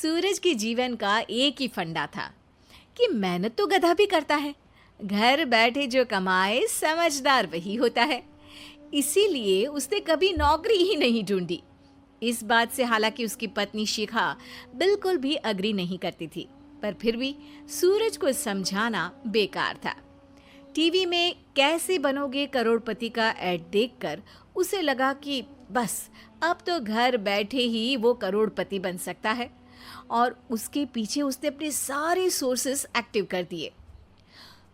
सूरज के जीवन का एक ही फंडा था कि मेहनत तो गधा भी करता है, घर बैठे जो कमाए समझदार वही होता है। इसीलिए उसने कभी नौकरी ही नहीं ढूंढी। इस बात से हालांकि उसकी पत्नी शिखा बिल्कुल भी अग्री नहीं करती थी, पर फिर भी सूरज को समझाना बेकार था। टीवी में कैसे बनोगे करोड़पति का ऐड देखकर उसे लगा कि बस अब तो घर बैठे ही वो करोड़पति बन सकता है, और उसके पीछे उसने अपने सारे सोर्सेस एक्टिव कर दिए।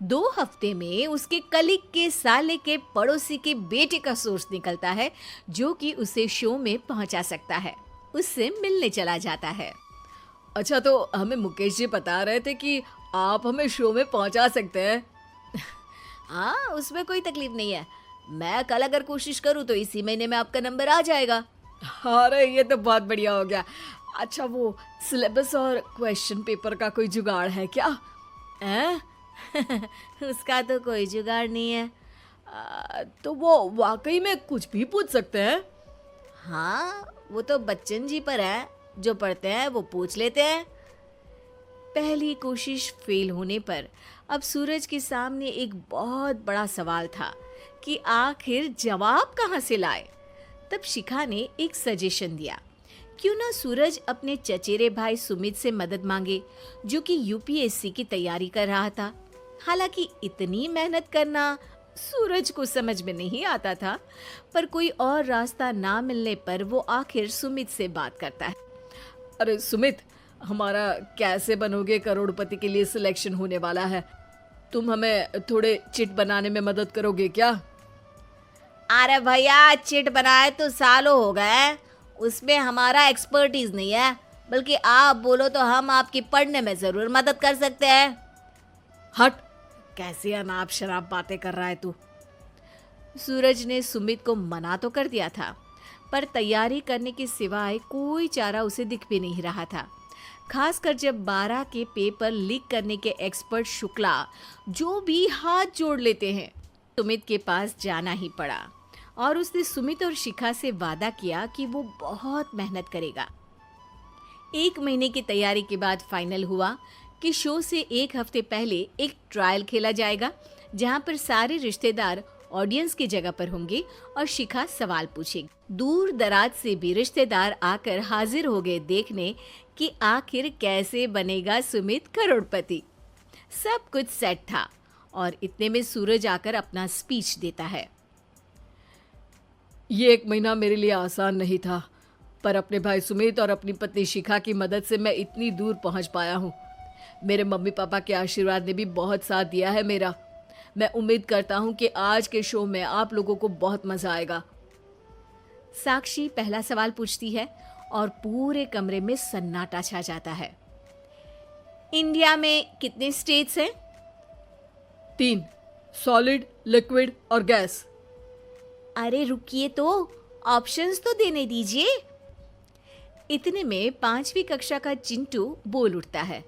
2 हफ्ते में उसके कलीग के साले के पड़ोसी के बेटे का सोर्स निकलता है जो कि उसे शो में पहुंचा सकता है। उससे मिलने चला जाता है। अच्छा, तो हमें मुकेश जी बता रहे थे कि आप हमें शो में पहुंचा सकते हैं। हाँ, उसमें कोई तकलीफ नहीं है। मैं कल अगर कोशिश करूँ तो इसी महीने में आपका नंबर आ जाएगा। अरे ये तो बहुत बढ़िया हो गया। अच्छा, वो सिलेबस और क्वेश्चन पेपर का कोई जुगाड़ है क्या? उसका तो कोई जुगाड़ नहीं है। तो वो वाकई में कुछ भी पूछ सकते हैं? हाँ, वो तो बच्चन जी पर है, जो पढ़ते हैं वो पूछ लेते हैं। पहली कोशिश फेल होने पर अब सूरज के सामने एक बहुत बड़ा सवाल था कि आखिर जवाब कहाँ से लाए। तब शिखा ने एक सजेशन दिया, क्यों ना सूरज अपने चचेरे भाई सुमित से मदद मांगे, जो कि यूपीएससी की तैयारी कर रहा था। हालांकि इतनी मेहनत करना सूरज को समझ में नहीं आता था, पर कोई और रास्ता ना मिलने पर वो आखिर सुमित से बात करता है। अरे सुमित, हमारा कैसे बनोगे करोड़पति के लिए सिलेक्शन होने वाला है। तुम हमें थोड़े चिट बनाने में मदद करोगे क्या? अरे भैया, चिट बनाए तो सालों हो गए, उसमें हमारा एक्सपर्टीज नहीं है, बल्कि आप बोलो तो हम आपकी पढ़ने में जरूर मदद कर सकते हैं। हट, कैसी अनाप शराब बातें कर रहा है तू। सूरज ने सुमित को मना तो कर दिया था, पर तैयारी करने के सिवाय कोई चारा उसे दिख भी नहीं रहा था। खासकर जब 12 के पेपर लीक करने के एक्सपर्ट शुक्ला जो भी हाथ जोड़ लेते हैं, सुमित के पास जाना ही पड़ा। और उसने सुमित और शिखा से वादा किया कि वो बहुत मेहनत करेगा। 1 महीने की तैयारी के बाद फाइनल हुआ कि शो से 1 हफ्ते पहले एक ट्रायल खेला जाएगा, जहां पर सारे रिश्तेदार ऑडियंस की जगह पर होंगे और शिखा सवाल पूछेगी। दूर दराज से भी रिश्तेदार आकर हाजिर हो गए देखने कि आखिर कैसे बनेगा सुमित करोड़पति। सब कुछ सेट था और इतने में सूरज आकर अपना स्पीच देता है। ये 1 महीना मेरे लिए आसान नहीं था, पर अपने भाई सुमित और अपनी पत्नी शिखा की मदद से मैं इतनी दूर पहुंच पाया हूँ। मेरे मम्मी पापा के आशीर्वाद ने भी बहुत साथ दिया है मेरा। मैं उम्मीद करता हूँ कि आज के शो में आप लोगों को बहुत मजा आएगा। साक्षी पहला सवाल पूछती है और पूरे कमरे में सन्नाटा छा जाता है। इंडिया में कितने स्टेट्स हैं? 3, सॉलिड, लिक्विड और गैस। अरे रुकिए, तो ऑप्शंस तो देने दीजिए। इतने में 5वीं कक्षा का चिंटू बोल उठता है।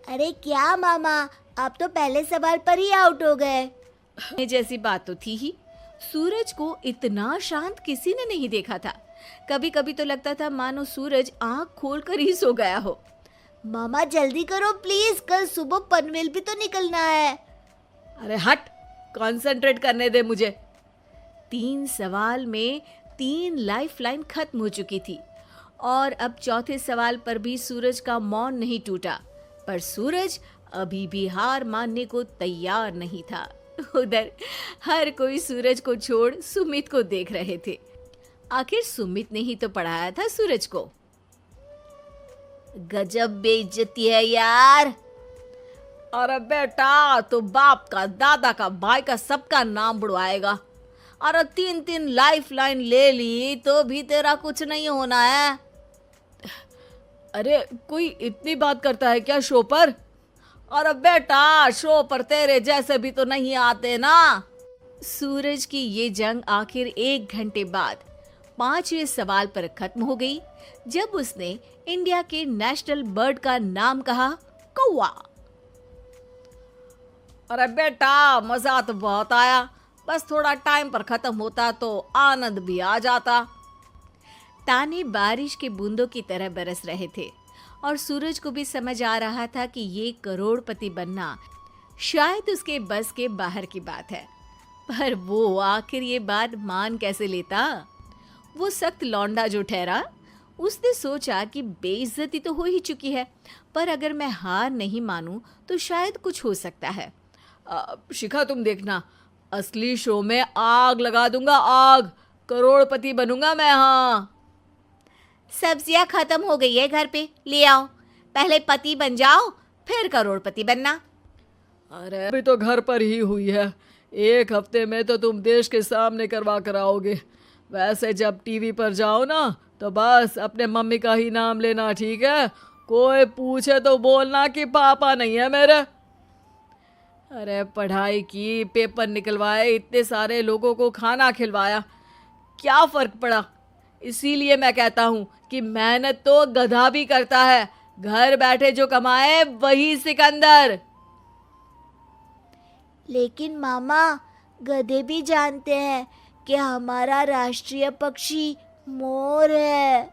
अरे क्या मामा, आप तो पहले सवाल पर ही आउट हो गए। जैसी बात तो थी ही। सूरज को इतना शांत किसी ने नहीं देखा था। कभी कभी तो लगता था मानो सूरज आंख खोलकर ही सो गया हो। मामा जल्दी करो प्लीज, कल सुबह पनवेल भी तो निकलना है। अरे हट, कंसंट्रेट करने दे मुझे। 3 सवाल में 3 लाइफलाइन खत्म हो चुकी थी और अब चौथे सवाल पर भी सूरज का मौन नहीं टूटा, पर सूरज अभी भी हार मानने को तैयार नहीं था। उधर हर कोई सूरज को छोड़ सुमित को देख रहे थे। आखिर सुमित ने ही तो पढ़ाया था सूरज को। गजब बेइज्जती है यार। अरे बेटा, तो बाप का, दादा का, भाई का, सबका नाम बुड़वाएगा। अरे 3 लाइफलाइन ले ली तो भी तेरा कुछ नहीं होना है। अरे कोई इतनी बात करता है क्या शो पर? अरे बेटा, शो पर तेरे जैसे भी तो नहीं आते ना। सूरज की ये जंग आखिर 1 घंटे बाद 5वें सवाल पर खत्म हो गई, जब उसने इंडिया के नेशनल बर्ड का नाम कहा, कौवा। अरे बेटा, मजा तो बहुत आया, बस थोड़ा टाइम पर खत्म होता तो आनंद भी आ जाता। ताने बारिश के बूंदों की तरह बरस रहे थे और सूरज को भी समझ आ रहा था कि ये करोड़पति बनना शायद उसके बस के बाहर की बात है। पर वो आखिर ये बात मान कैसे लेता? वो सख्त लौंडा जो ठहरा, उसने सोचा कि बेइज्जती तो हो ही चुकी है, पर अगर मैं हार नहीं मानूं तो शायद कुछ हो सकता है। शिखा, तुम देखना, असली शो में आग लगा दूंगा, आग। करोड़पति बनूंगा मैं। हाँ, सब्जियां खत्म हो गई है घर पे, ले आओ। पहले पति बन जाओ, फिर करोड़पति बनना। अरे अभी तो घर पर ही हुई है, 1 हफ्ते में तो तुम देश के सामने करवा कर आओगे। वैसे जब टीवी पर जाओ ना, तो बस अपने मम्मी का ही नाम लेना, ठीक है? कोई पूछे तो बोलना कि पापा नहीं है मेरे। अरे पढ़ाई की, पेपर निकलवाए, इतने सारे लोगों को खाना खिलवाया, क्या फर्क पड़ा? इसीलिए मैं कहता हूँ कि मेहनत तो गधा भी करता है, घर बैठे जो कमाए वही सिकंदर। लेकिन मामा, गधे भी जानते हैं कि हमारा राष्ट्रीय पक्षी मोर है।